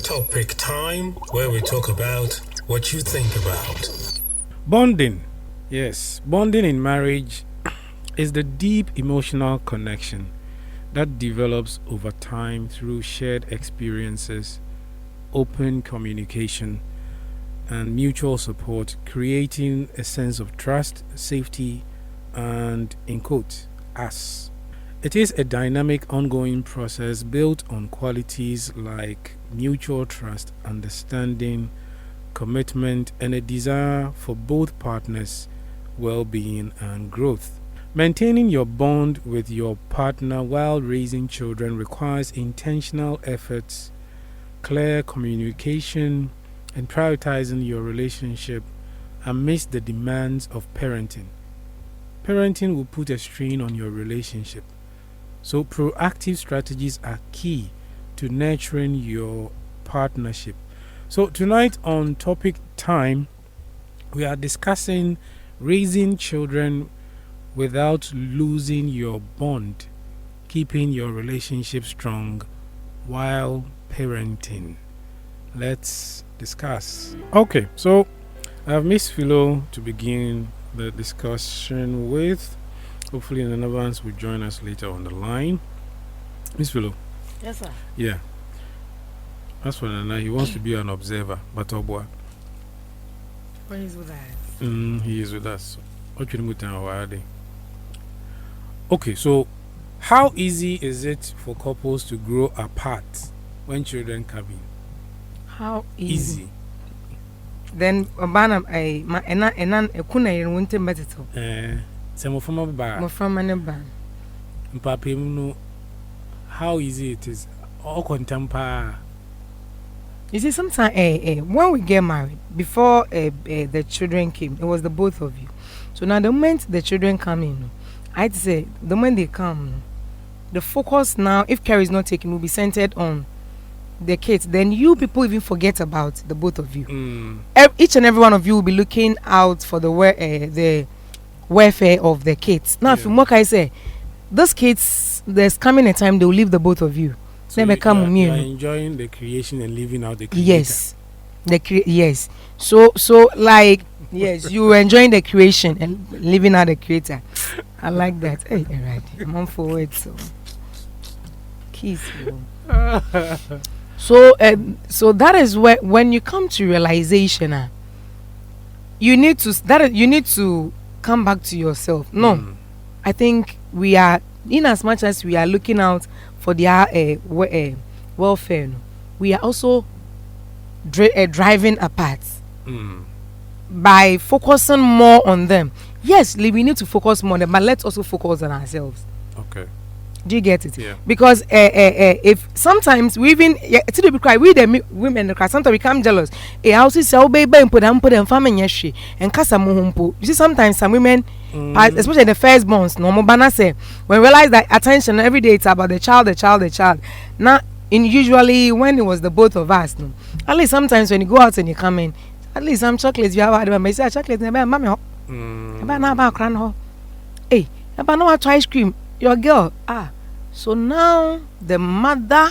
Topic time, where we talk about what you think about. Bonding. Yes, bonding in marriage is the deep emotional connection that develops over time through shared experiences, open communication, and mutual support, creating a sense of trust, safety, and, in quote, us. It is a dynamic, ongoing process built on qualities like mutual trust, understanding, commitment, and a desire for both partners' well being and growth. Maintaining your bond with your partner while raising children requires intentional efforts, clear communication, and prioritizing your relationship amidst the demands of parenting. Parenting will put a strain on your relationship, so proactive strategies are key to nurturing your partnership. So, tonight on Topic Time, we are discussing raising children without losing your bond, keeping your relationship strong while parenting. Let's discuss. Okay, so I have Miss Philo to begin the discussion with. Hopefully, another one will join us later on the line. Miss Philo. Yes, sir. Yeah. That's for Nana. He wants to be an observer, but oh boy. When he's with us. He is with us. Okay, so how easy is it for couples to grow apart when children come in? How easy? Then Obana, a kuna won't metito. Some of them are from an ban. Papa, know how easy it is. All contemporary. You see, sometimes when we get married, before the children came, it was the both of you. So now the moment the children come in, I'd say the moment they come, the focus now, if care is not taken, will be centered on the kids. Then you people even forget about the both of you. Each and every one of you will be looking out for the welfare of the kids. Now, if what I say, those kids, there's coming a time they will leave the both of you. So you are enjoying the creation and living out the creator. Yes, yes. So like yes, you were enjoying the creation and living out the creator. I like that. Hey, right. I'm on forward. So kiss. So that is where when you come to realization, you need to come back to yourself. No, I think we are, in as much as we are looking out for their welfare, we are also driving apart by focusing more on them. Yes, we need to focus more on them, but let's also focus on ourselves. Okay. Do you get it? Yeah. Because if sometimes we even we the women sometimes we become jealous. I say baby and put them family and kasa muhumpo. You see, sometimes some women, especially the firstborns, no more say when we realize that attention every day it's about the child. Now, usually when it was the both of us, no. At least sometimes when you go out and you come in, at least some chocolates you have had. I say chocolate never mommy ho. About cran ho. Hey, about no ice cream. Your girl so now the mother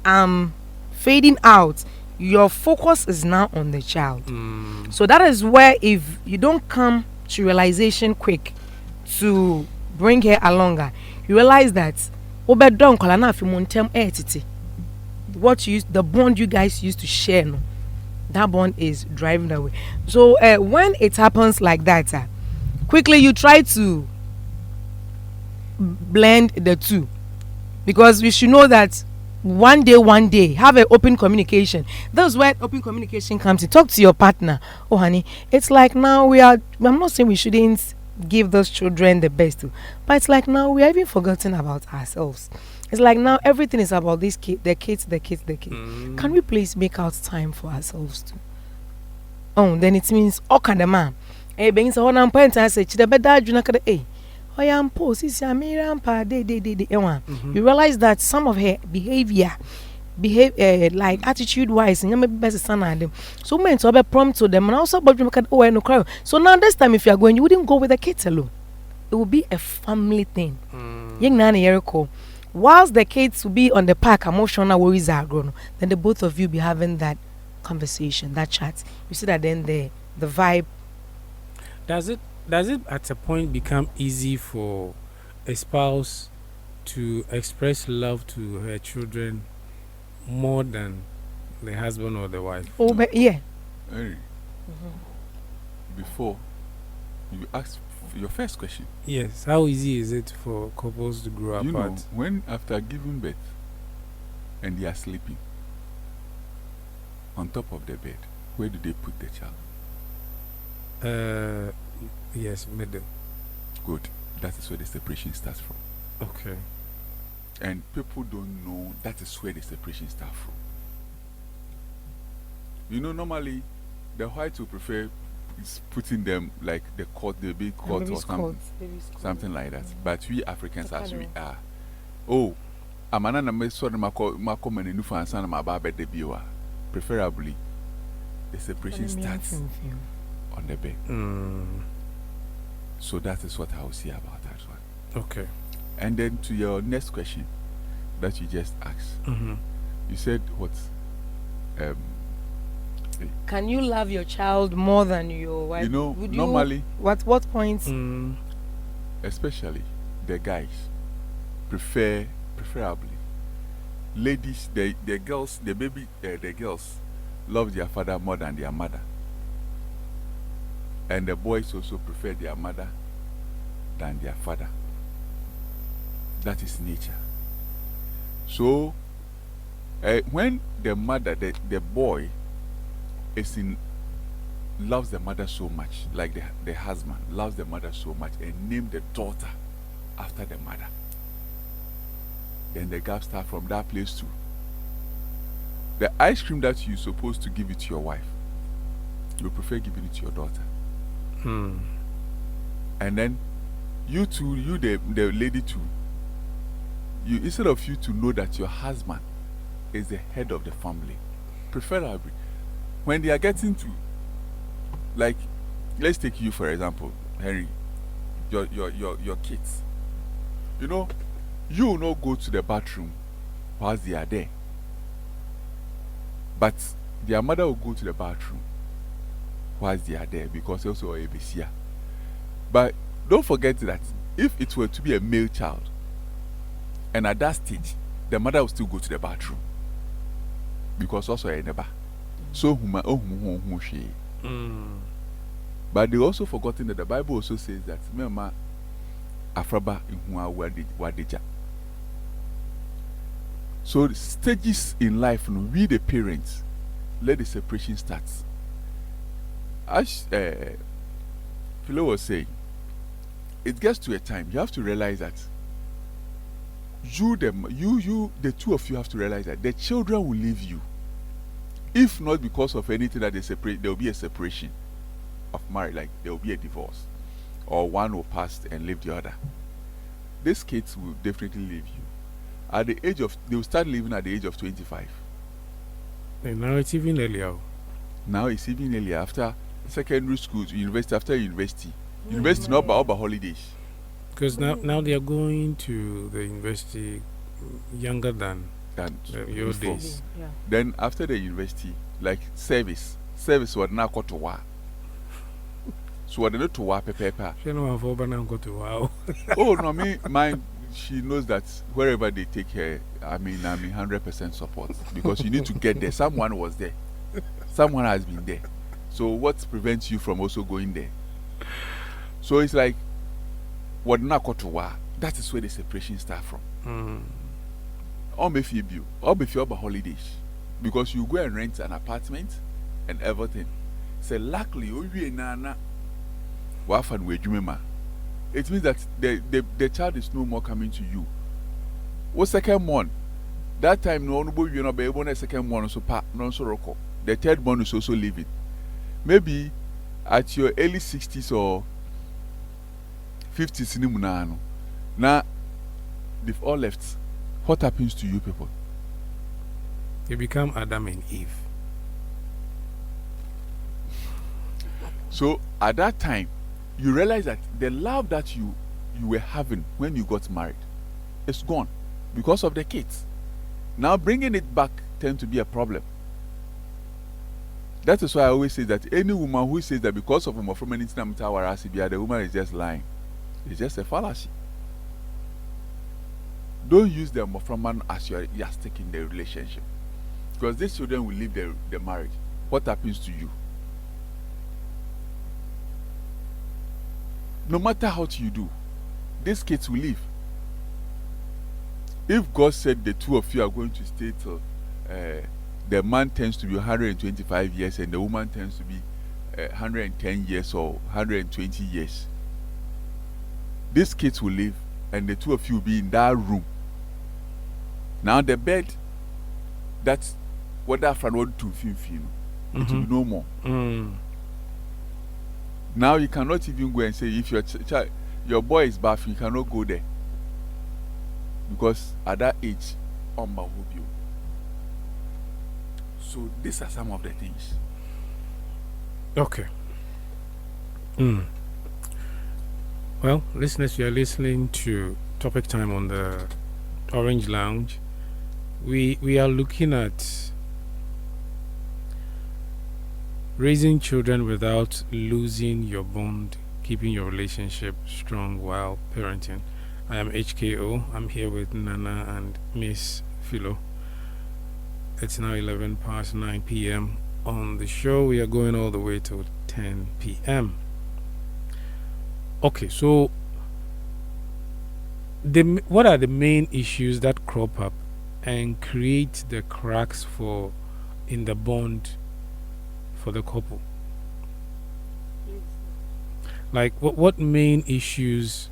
I'm fading out. Your focus is now on the child. So that is where if you don't come to realization quick to bring her along, you realize that what the bond you guys used to share, no, that bond is driving away. So when it happens like that, quickly you try to blend the two, because we should know that one day have an open communication. That's where open communication comes in. Talk to your partner. Oh honey, it's like now I'm not saying we shouldn't give those children the best too, but it's like now we are even forgotten about ourselves. It's like now everything is about these kids, the kids. Can we please make out time for ourselves too? Oh, then it means the man being so on point and say the better you realize that some of her behavior like attitude wise and maybe best son and them so meant to be prompt to them and also but you can no cry. So now this time if you are going, you wouldn't go with the kids alone. It will be a family thing. Young nanny Erico whilst the kids will be on the park, emotional worries are grown, then the both of you be having that conversation, that chat. You see that then the vibe. Does it at a point become easy for a spouse to express love to her children more than the husband or the wife? Oh, but yeah. Henry, before you ask your first question, Yes. How easy is it for couples to grow you know, apart? when after giving birth and they are sleeping on top of the bed, where do they put the child? Yes, middle. Good. That is where the separation starts from. Okay. And people don't know that is where the separation starts from. You know, normally the whites will prefer is putting them like the big court or something like that. But we Africans, as we are, oh, amana na me so na mako mane nufa ansa na maba bed biwa. Preferably, the separation starts on the bed. So that is what I will say about that one. Okay. And then to your next question that you just asked, you said what? Can you love your child more than your wife? You know, Would normally, what points? especially the guys preferably ladies, the girls, the girls love their father more than their mother, and the boys also prefer their mother than their father. That is nature. So when the mother, the boy loves the mother so much, like the husband loves the mother so much and name the daughter after the mother, then the gap starts from that place too. The ice cream that you're supposed to give it to your wife, you prefer giving it to your daughter. And then you too, the lady too, you, instead of you to know that your husband is the head of the family, preferably when they are getting to, like, let's take you for example, Henry, your kids, you know, you will not go to the bathroom whilst they are there, but their mother will go to the bathroom whilst they are there because also a BCA. But don't forget that if it were to be a male child, and at that stage the mother will still go to the bathroom because also a neighbor. So but they also forgotten that the Bible also says that mema afraba ihua wadeja. So the stages in life, we the parents, let the separation start. As Philo was saying, it gets to a time you have to realize that the two of you have to realize that the children will leave you. If not because of anything that they separate, there will be a separation of marriage, like there will be a divorce, or one will pass and leave the other. These kids will definitely leave you. At the age of, they will start living at the age of 25. And now it's even earlier. Now it's even earlier, after secondary school, university, after university. University not about holidays. Because now they are going to the university younger than your before. days. Yeah. Then after the university, like service was now got to work. So what they not to work paper. She know how far now go to wow. Oh no, mine. She knows that wherever they take her, I'm 100% support, because you need to get there. Someone was there, someone has been there. So what prevents you from also going there? So it's like what not got to work. That is where the separation starts from. Or maybe you, or maybe about holidays, because you go and rent an apartment and everything. Say luckily, we nana, wafan we jumema. It means that the child is no more coming to you. What second one? That time no one you know be able to second one so non so roko. The third one is also leaving. Maybe at your early 60s or 50s now they've all left. What happens to you people? They become Adam and Eve. So at that time, you realize that the love that you were having when you got married is gone. because of the kids. Now bringing it back tends to be a problem. That is why I always say that any woman who says that because of a from anything the woman is just lying. It's just a fallacy. Don't use the man as you're sticking in the relationship. Because these children will leave the marriage. What happens to you? No matter how you do, these kids will leave. If God said the two of you are going to stay till the man tends to be 125 years and the woman tends to be 110 years or 120 years, these kids will live and the two of you will be in that room. Now the bed, that's what that friend want to feel, it will be no more. Now you cannot even go and say if your boy is bathing, you cannot go there. Because at that age, you. So these are some of the things. Okay. Well, listeners, you are listening to Topic Time on the Orange Lounge. We are looking at raising children without losing your bond, keeping your relationship strong while parenting. I am HKO. I'm here with Nana and Miss Philo. It's now 11 past 9 p.m. On the show, we are going all the way till 10 p.m. Okay, so what are the main issues that crop up and create the cracks in the bond for the couple? Like, what main issues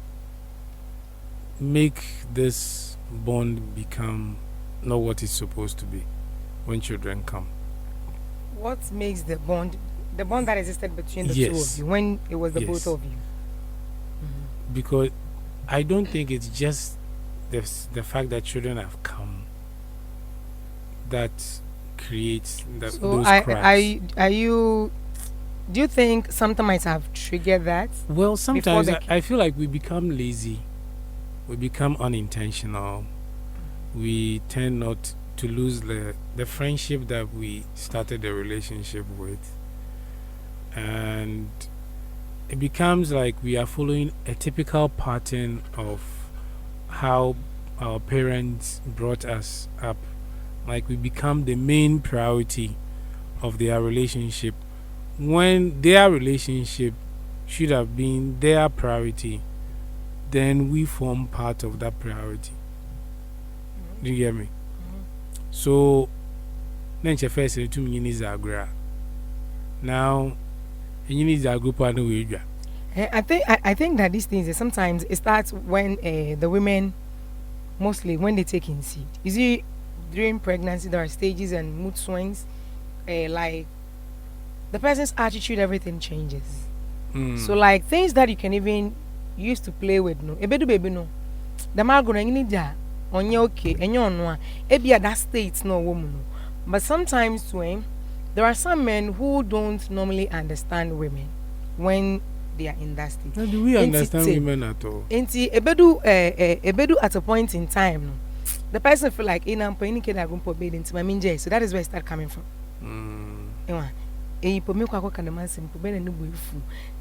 make this bond become not what it's supposed to be when children come? What makes the bond that existed between the two of you when it was the both of you? Because I don't think it's just the fact that children have come that creates those cracks. Do you think something might have triggered that? Well, sometimes I feel like we become lazy. We become unintentional. We tend not to lose the friendship that we started the relationship with. And it becomes like we are following a typical pattern of how our parents brought us up. Like we become the main priority of their relationship when their relationship should have been their priority. Then we form part of that priority. Do you get me? So, then you first say to me, now, you need a group of the I think that these things sometimes it starts when the women, mostly when they take in seed. You see, during pregnancy there are stages and mood swings. Like the person's attitude, everything changes. So like things that you can even use to play with, no, baby, no, the margona you need that on your okay and you're no, be at that state, no woman. But sometimes when there are some men who don't normally understand women when they are in that state. How do we understand women at all? Ebedu at a point in time, no, the person feel like so that is where it start coming from.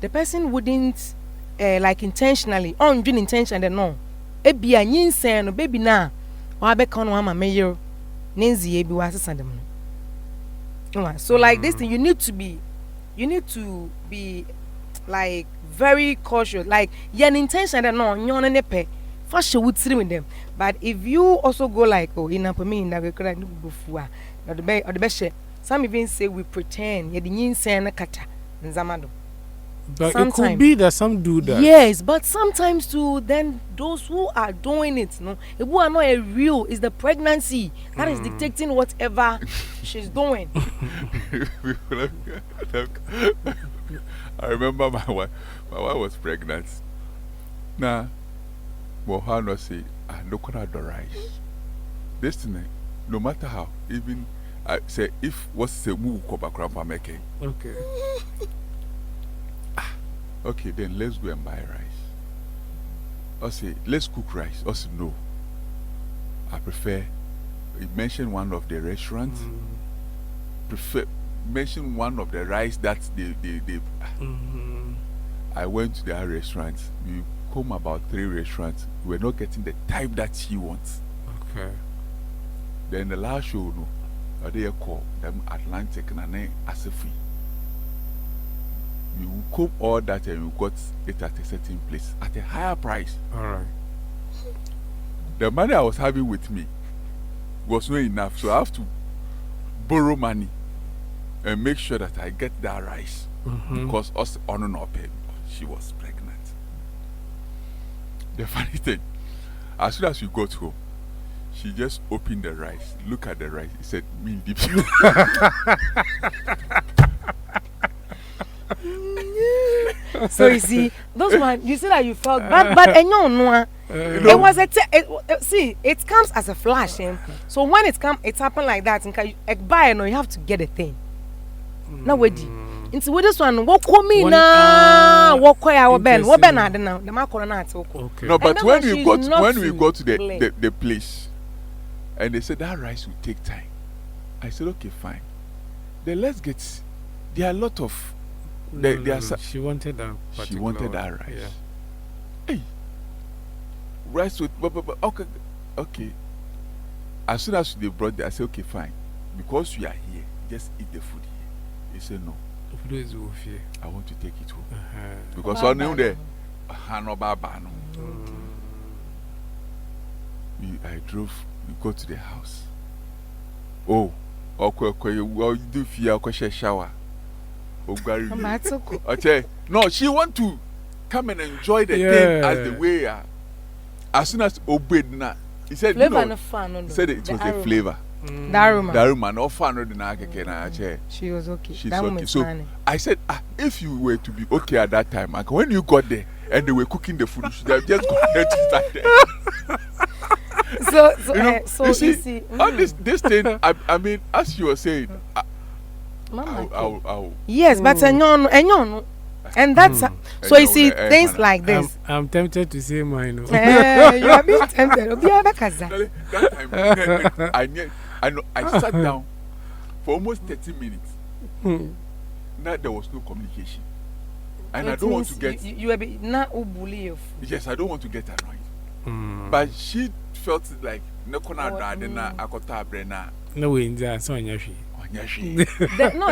The person wouldn't like intentionally doing intention no ebi anyin sen no baby na wa be kan wa ma mayor nenzi ebi wa sesa dem no. So like this thing you need to be like very cautious, like your intention that no nyon ne pe fa she would sit with them. But if you also go like in up me in that we could go fua or the best, some even say we pretend ye the yin sen na kata nzamado. But sometimes, it could be that some do that. Yes, but sometimes too, then those who are doing it, no, if who are not a real, is the pregnancy that is dictating whatever she's doing. I remember my wife was pregnant. Nah, well, how not say, I look at the rice. This thing, no matter how, even I say, if what's the move, come back, making. Okay. Okay, then let's go and buy rice. Or say, let's cook rice. Or say, no. I prefer. You mention one of the restaurants. Mention one of the rice that they. I went to their restaurant. We come about 3 restaurants. We're not getting the type that she wants. Okay. Then the last show, no, they call them Atlantic and then Asafi. We will cook all that and we got it at a certain place at a higher price. All right. The money I was having with me was not enough, so I have to borrow money and make sure that I get that rice because us on and up, she was pregnant. The funny thing, as soon as we got home, she just opened the rice, look at the rice, he said, "Me deep." So you see, those one you see that you felt bad, but no, it was see, it comes as a flash, so when it happened like that, and buy no, you have to get a thing. Now wait, into with this one, what call me now? What call our Ben? What Ben? I don't know. The man calling out. Okay. No, but when we got to the place, and they said that rice will take time, I said, okay, fine. Then let's get. There are a lot of. She wanted that. She wanted that rice. Yeah. Hey, rice with okay. As soon as they brought it, I said, okay, fine, because we are here, just eat the food here. He said no. I want to take it home because I knew the Hanobabano. I drove. We go to the house. Oh, okay. Well, you do fear shower. Okay. No, she want to come and enjoy the thing as the way. As soon as obeyed na, he said, flavor you know, he said it was the flavor. Daruma, no fun of the nagake. She was okay. She's okay. So I said, if you were to be okay at that time, like when you got there and they were cooking the food, you should have just gone there to start there. So you see, all this thing. I mean, as you were saying. Yes, but and that's so you see things like this. I'm tempted to say mine. You are being tempted. That time, I sat down for almost 30 minutes. Now there was no communication, and I don't want to get. You were not bully. Yes, I don't want to get annoyed. But she felt like no way in there, so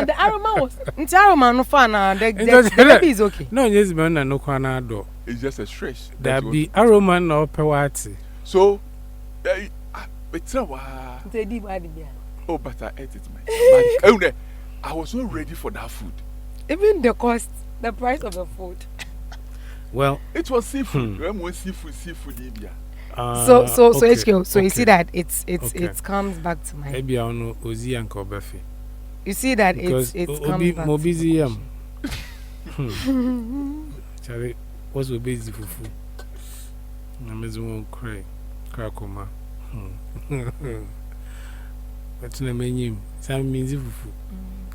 the aroma was aroma no fun. The baby is okay. No, yes, man, no corner door. It's just a stress. There be aroma no pewati. So, oh, but I ate it, man. I was not ready for that food. Even the cost, the price of the food. Well, it was seafood. Seafood India. So HQ. So you see that it comes back to my. Maybe I know Ozi and Kobefi. You see that it's comes back. More busy. Charlie, what's so busy for food? I'm just one crackoma. But no menu. Some means fufu.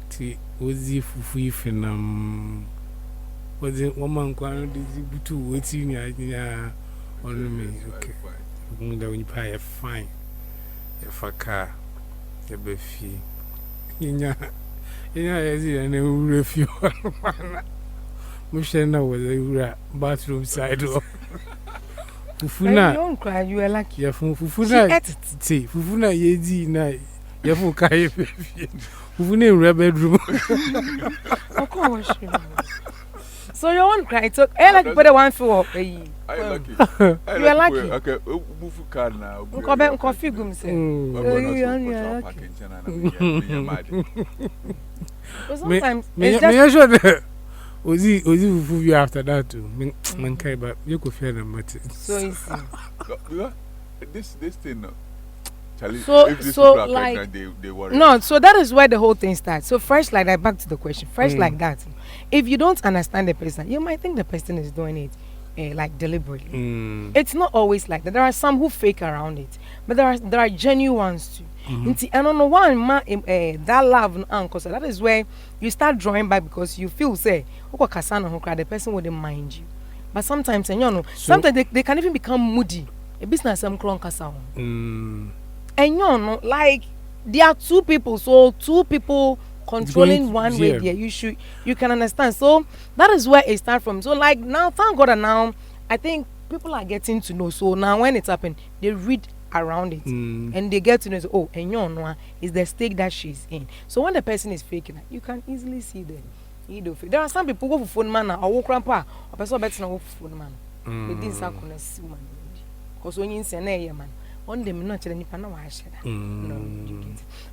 See, Ozi fufu if was it woman quantity to waiting on me? Okay. When you pay a fine, if a car, a beefy. Yeah, and a refuse. Mushena was a bathroom side door. Fufuna, don't cry, you are lucky. Yeah, Fufuna, see, Fufuna, ye night. Yafu Kai, Fufuna, in bedroom. Of course. So you won't cry. So I like put a one for I lucky. You are lucky. Okay, move car now. Coffee gum say. Sometimes it's just. Ozi fufu after that too. Mankai, but you could feel the matter. So you see. This thing. So if these so people are like pregnant, they worry. no, so that is where the whole thing starts. So fresh like that, back to the question. Fresh like that, if you don't understand the person, you might think the person is doing it like deliberately. It's not always like that. There are some who fake around it, but there are genuine ones too. And on the one that love uncle, so that is where you start drawing back because you feel say the person wouldn't mind you. But sometimes, and sometimes they can even become moody a business I'm cron kasa. And you know, like there are two people, so two people controlling one way there. You can understand. So that is where it starts from. So like now, thank God that now I think people are getting to know. So now when it's happened, they read around it and they get to know, oh, and you know is the stake that she's in. So when the person is faking, you can easily see them. There are some people who go for phone man or walk grandpa or person better not phone man. They didn't say man because when you say man, on them not any pana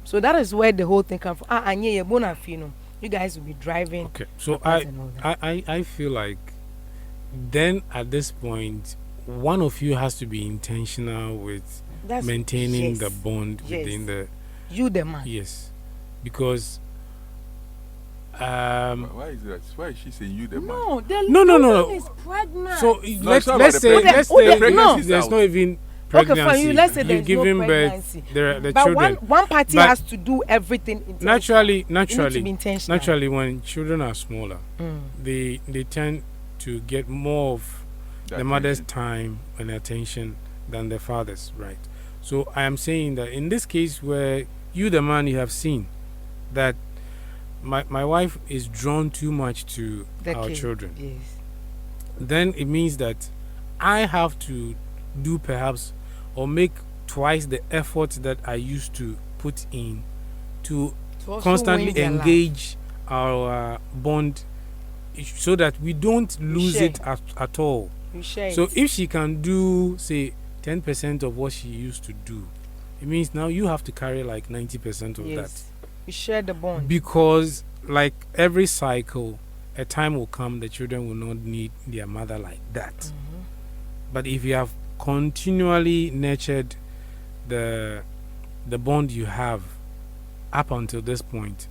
so that is where the whole thing comes from. And yeah, you guys will be driving. Okay, so I feel like then at this point, one of you has to be intentional with maintaining the bond within the man. Yes, because why is that? Why is she saying you the man? No. Is pregnant. So let's say there's not even pregnancy. Okay, fine. Let's say there's giving no pregnancy. birth, the but children. One party has to do everything. Naturally, when children are smaller, they tend to get more of the mother's time and attention than the father's, right? So I am saying that in this case where you, the man, you have seen that my wife is drawn too much to our children. Yes. Then it means that I have to do perhaps or make twice the effort that I used to put in to constantly engage our bond so that we don't lose it at all. So if she can do, say, 10% of what she used to do, it means now you have to carry like 90% of that. You share the bond. Because like every cycle, a time will come the children will not need their mother like that. But if you have continually nurtured the bond you have up until this point,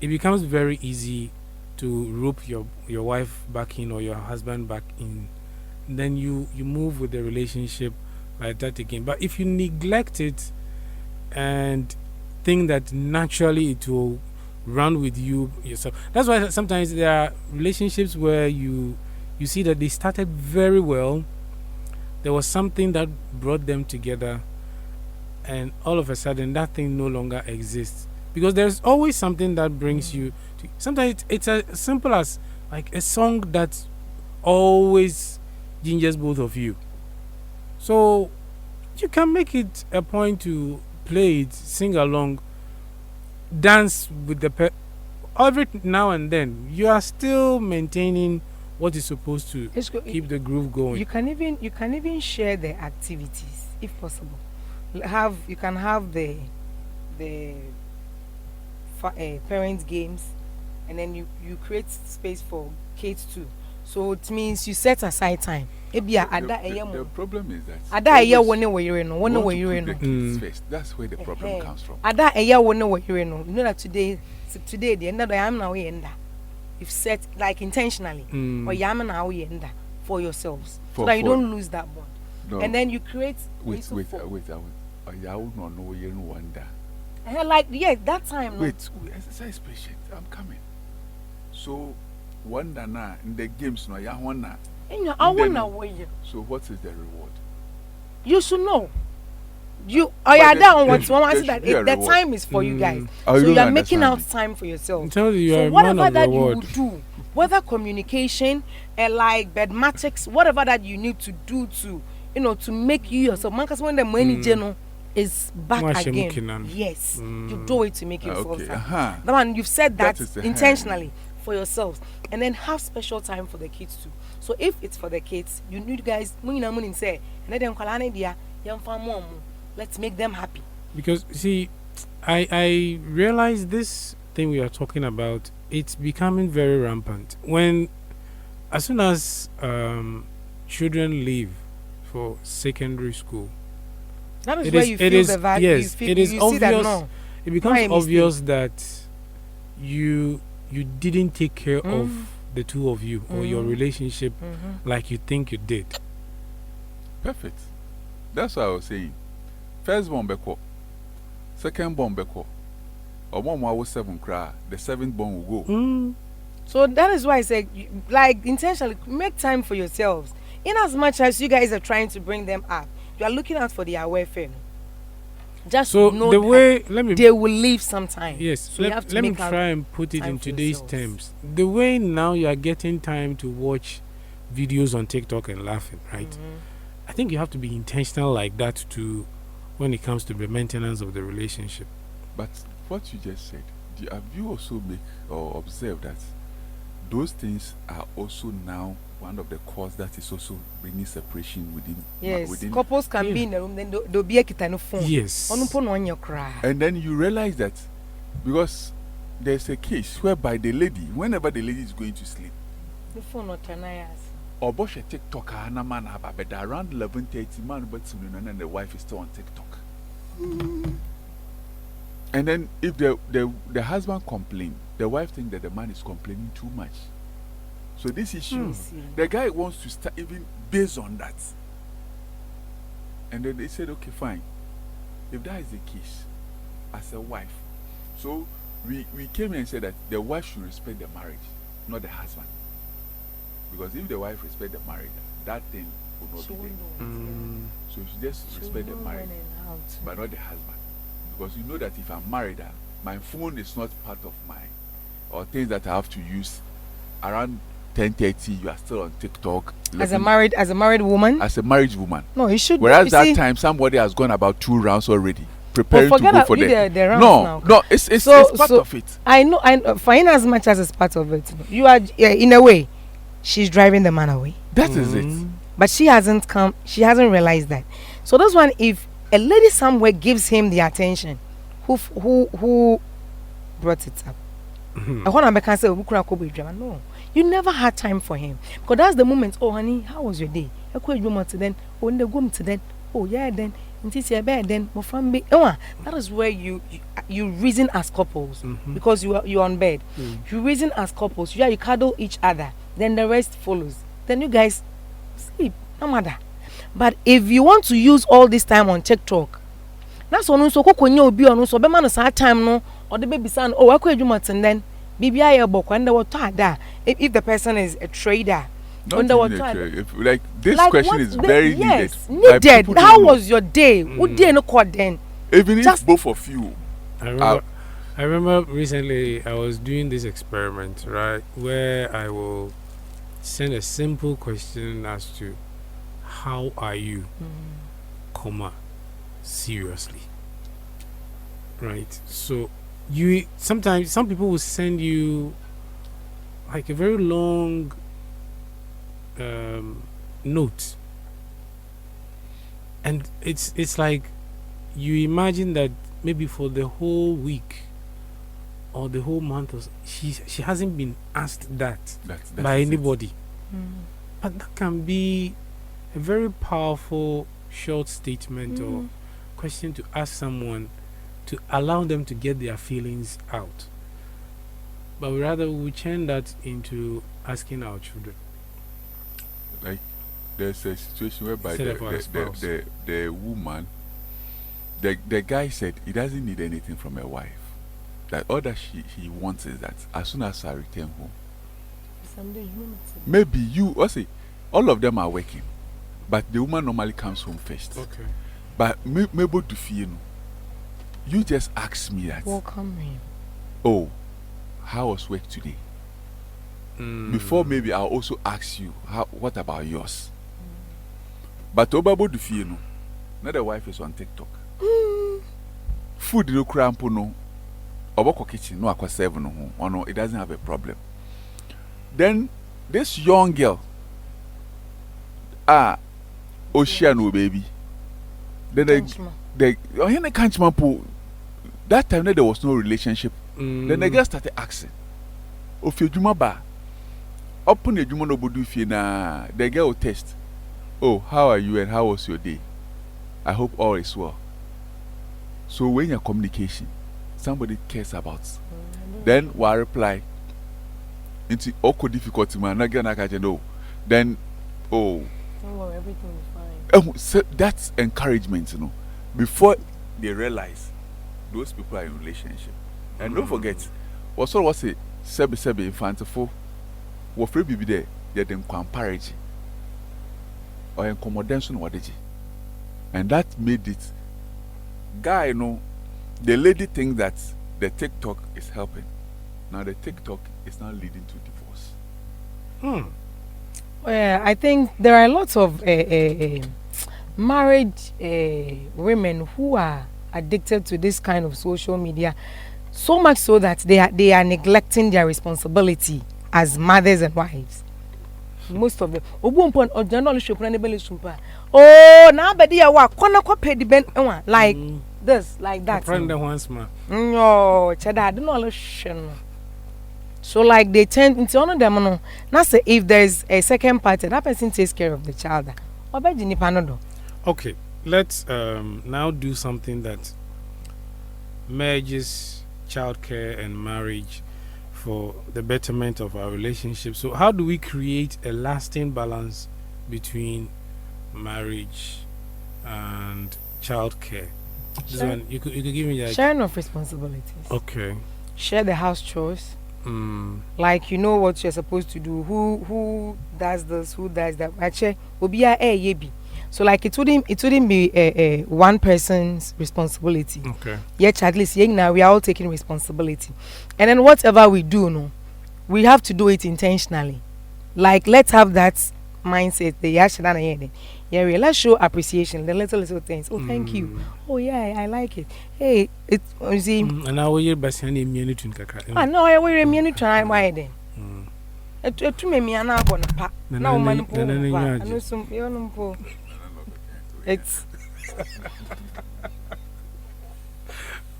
it becomes very easy to rope your wife back in or your husband back in. Then you move with the relationship like that again. But if you neglect it and think that naturally it will run with you yourself, that's why sometimes there are relationships where you see that they started very well. There was something that brought them together, and all of a sudden that thing no longer exists because there's always something that brings you to. Sometimes it's as simple as like a song that always gingers both of you. So you can make it a point to play it, sing along, dance with the every now and then. You are still maintaining what is supposed to keep the groove going. You can even share the activities if possible. You can have the parents games, and then you create space for kids too. So it means you set aside time. The problem is that that's where the problem comes from. You know that today the end of the I'm now you've set like intentionally or for yourselves so that you don't lose that bond. No. And then you create wait wonder. Like that time. Wait, exercise patient. I'm coming. So wonder now in the games no ya wonder. So what is the reward? You should know. You are down what one wants that the time is for you guys. So you are making out time for yourself. So whatever that you would do, whether communication and like bedmatics, whatever that you need to do to to make you yourself. Because when the money general is back again, yes, you do it to make yourself. That one you've said that intentionally for yourselves, and then have special time for the kids too. So if it's for the kids, you need guys say let's make them happy. Because see, I realize this thing we are talking about, it's becoming very rampant. As soon as children leave for secondary school, that is where you feel the value. Yes, it is obvious. It becomes obvious that you didn't take care of the two of you or your relationship like you think you did. Perfect. That's what I was saying. First born beko, second born beko, or one was 7 cry, the 7th born will go. So that is why I say, like, intentionally make time for yourselves. In as much as you guys are trying to bring them up, you are looking out for their welfare. Just So know the that way, let me they will leave sometime. yes, So you have to let me make out try and put it time in for today's yourselves. terms. The way now you are getting time to watch videos on TikTok and laughing, right? I think you have to be intentional like that to when it comes to the maintenance of the relationship. But what you just said, have you also make or observe that those things are also now one of the cause that is also bringing separation within? Yes, within couples can be in the room, then they'll be a kitano phone. Yes. On your cry. And then you realize that because there's a case whereby the lady, whenever the lady is going to sleep, The phone not turn eyes. or bosh a TikTok and a man have but around 11:30 man but soon and the wife is still on TikTok. And then if the husband complain, the wife think that the man is complaining too much. So this issue, the guy wants to start even based on that. And then they said, okay, fine. If that is the case, as a wife, so we came here and said that the wife should respect the marriage, not the husband. Because if the wife respect the marriage, that thing will not be there. So you should just respect the marriage, but not the husband. Because you know that if I'm married, my phone is not part of my, or things that I have to use. Around 10:30, you are still on TikTok. As a married woman? As a married woman. No, you should. Whereas that see, time, somebody has gone about 2 rounds already, preparing to forget go for the rounds no, now. no, it's part of it. I know, for in as much as it's part of it, you are in a way, she's driving the man away. That is it. But she hasn't realized that. So this one, if a lady somewhere gives him the attention, who brought it up? I want to say, no, you never had time for him, because that's the moment. Oh honey, how was your day? Then when they go to then, oh yeah, then then that is where you reason as couples, because you're on bed. You reason as couples. You cuddle each other. Then the rest follows. Then you guys sleep. No matter. But if you want to use all this time on TikTok, that's one so kokonyo obi onu so be man sa time no or the baby son oh akwa adwumaten then bibia ye bokwa nda wato ada if the person is a trader. Like this question is very needed. How was your day? What day no call then? Even if both of you. I remember recently I was doing this experiment, right, where I will send a simple question as to how are you, comma, seriously, right? So you sometimes some people will send you like a very long note, and it's like you imagine that maybe for the whole week or the whole month she hasn't been asked that's by anybody. But that can be a very powerful short statement or question to ask someone to allow them to get their feelings out. But rather we turn that into asking our children. Like there's a situation whereby the woman, the guy said he doesn't need anything from a wife. That all that he wants is that as soon as I return home, maybe all of them are working, but the woman normally comes home first. Okay. But maybe to feel you just ask me that. Welcome me. Oh, how was work today? Before maybe I'll also ask you what about yours? But Obabo do feel now the wife is on TikTok. Food no crampo no. Obako kitchen no akwa serve no home. Or no, it doesn't have a problem. Then this young girl, Oceano baby. Then the can't po. That time there was no relationship. Then the girl started asking, "Of your juma ba, open the juma no bodu fi na." The girl will test. Oh, how are you and how was your day? I hope all is well. So when your communication, somebody cares about, then we reply. Into awkward difficulty man, not gonna know. Then don't worry, everything is fine. So that's encouragement, before they realize those people are in relationship. And don't forget, what sort was it? Sebi infantile. What free be there? They're then comparison or in commodation what did you? And that made it. Guy, the lady thinks that the TikTok is helping. Now the TikTok is now leading to divorce. I think there are lots of married women who are addicted to this kind of social media, so much so that they are neglecting their responsibility as mothers and wives. Most of them. Oh, now but they are like this, like that. No, so like they tend into one of them. No, now say if there is a second party, that person takes care of the child. Okay, let's now do something that merges childcare and marriage for the betterment of our relationship. So how do we create a lasting balance between marriage and childcare? This one, you could give me that. Sharing of responsibilities. Okay. Share the house chores. Like you know what you're supposed to do. Who does this? Who does that? Actually, so like it wouldn't be a one person's responsibility. Okay. Yet at least now we are all taking responsibility, and then whatever we do, we have to do it intentionally. Like let's have that mindset. Let's show appreciation. The little things. Oh, thank you. Oh yeah, I like it. Hey, it's you see. And now we're basing on immunity. I know I will immunity try why then. It to me ana abona pa. Now man po. No some you po. It's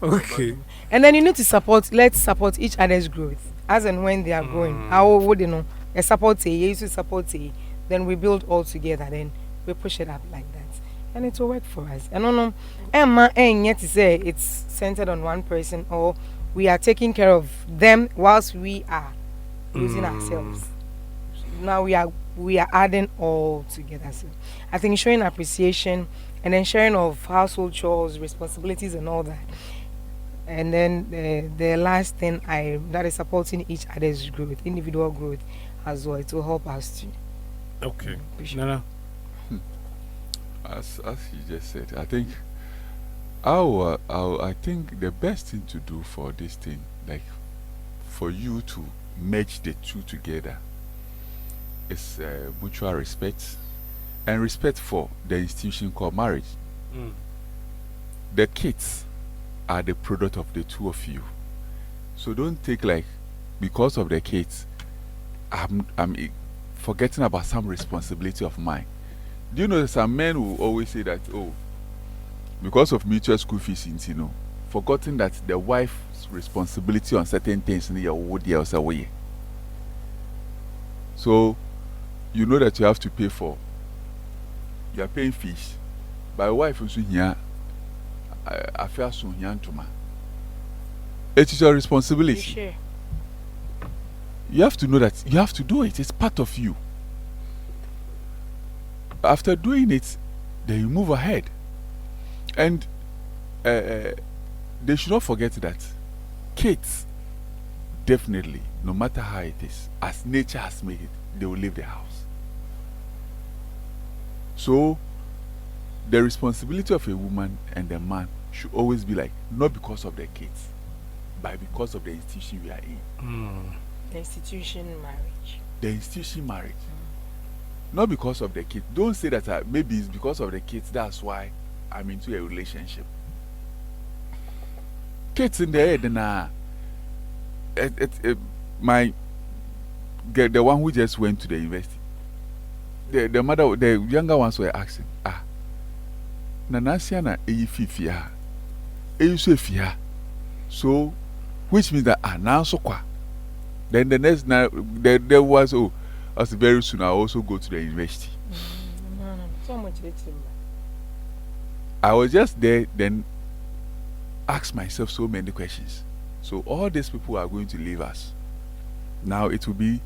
okay. And then you need to support. Let's support each other's growth as and when they are growing. How would you know? A support you support then we build all together. Then we push it up like that, and it will work for us. And no, Emma ain't yet to say it's centered on one person or we are taking care of them whilst we are losing ourselves. Now we are adding all together. So I think showing appreciation and then sharing of household chores, responsibilities, and all that. And then the last thing that is supporting each other's growth, individual growth as well. It will help us too. Okay. Nana. As you just said, I think I think the best thing to do for this thing, like for you to merge the two together, is mutual respect and respect for the institution called marriage. The kids are the product of the two of you, so don't take like because of the kids I'm forgetting about some responsibility of mine. Do you know some men will always say that, oh, because of mutual school fees, forgetting that the wife's responsibility on certain things in your would away. So you know that you have to pay for. You are paying fees. By wife also here, I feel so young to man. It is your responsibility. Sure. You have to know that you have to do it. It's part of you. After doing it, then you move ahead. And they should not forget that kids, definitely, no matter how it is, as nature has made it, they will leave the house. So, the responsibility of a woman and a man should always be like, not because of their kids, but because of the institution we are in. The institution marriage. The institution marriage. Not because of the kids. Don't say that maybe it's because of the kids, that's why I'm into a relationship. Kids in the head, the one who just went to the university, the mother, the younger ones were asking, Nanasiana Fifia, Eusefia. So, which means that now so qua. Then the next night, there was, as very soon I also go to the university. So much. I was just there, then asked myself so many questions. So all these people are going to leave us. Now it will be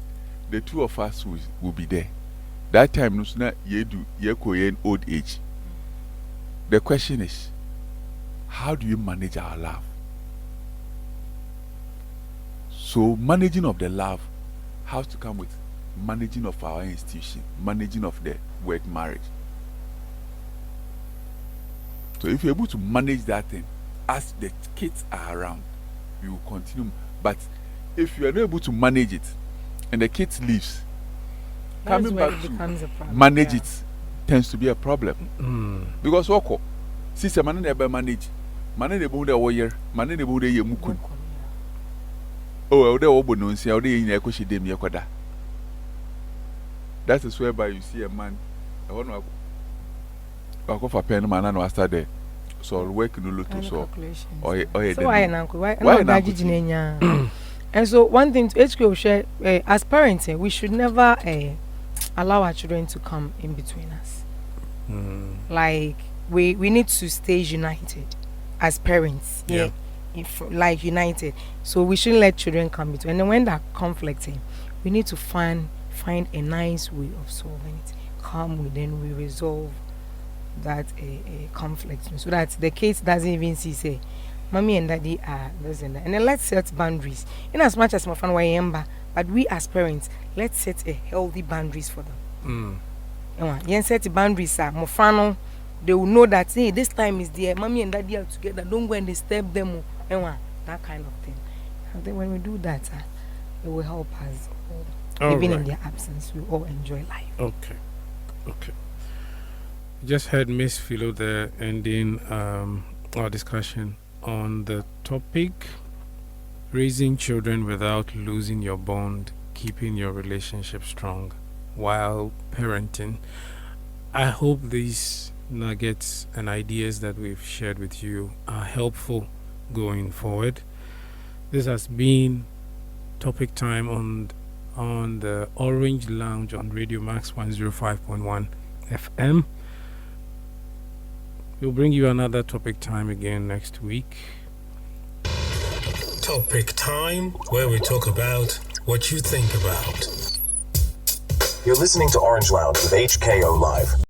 the two of us will be there. That time, no sooner ye old age. The question is, how do you manage our love? So managing of the love has to come with managing of our institution, managing of the word marriage. So if you're able to manage that thing, as the kids are around, you will continue. But if you are not able to manage it, and the kids leaves, coming back to manage it tends to be a problem. Because wako, sister man never manage, man never the warrior, man never the yemukun. Oh, the obononsi, or the inakoshi dem yakoda. That is whereby you see a man, I want to go for pen man and was there. So work no loto so. So why uncle? Why not? And so one thing to HQ share as parents, we should never allow our children to come in between us. Like we need to stay united as parents. Yeah. If, like united. So we shouldn't let children come between. And then when they're conflicting, we need to find a nice way of solving it. Come within, we resolve that conflict so that the kids doesn't even see mommy and daddy are this and that. And then let's set boundaries. In as much as my friend Wayemba, but we as parents, let's set a healthy boundaries for them. Yeah, set the boundaries, Mofano, they will know that hey, this time is there, mommy and daddy are together, don't go and disturb them. That kind of thing. And then when we do that, it will help us. Even in their absence, we all enjoy life. Okay. Just heard Miss Philo there ending our discussion on the topic raising children without losing your bond, keeping your relationship strong while parenting. I hope these nuggets and ideas that we've shared with you are helpful going forward. This has been Topic Time on the Orange Lounge on Radio Max 105.1 FM. We'll bring you another Topic Time again next week. Topic Time, where we talk about what you think about. You're listening to Orange Lounge with HKO Live.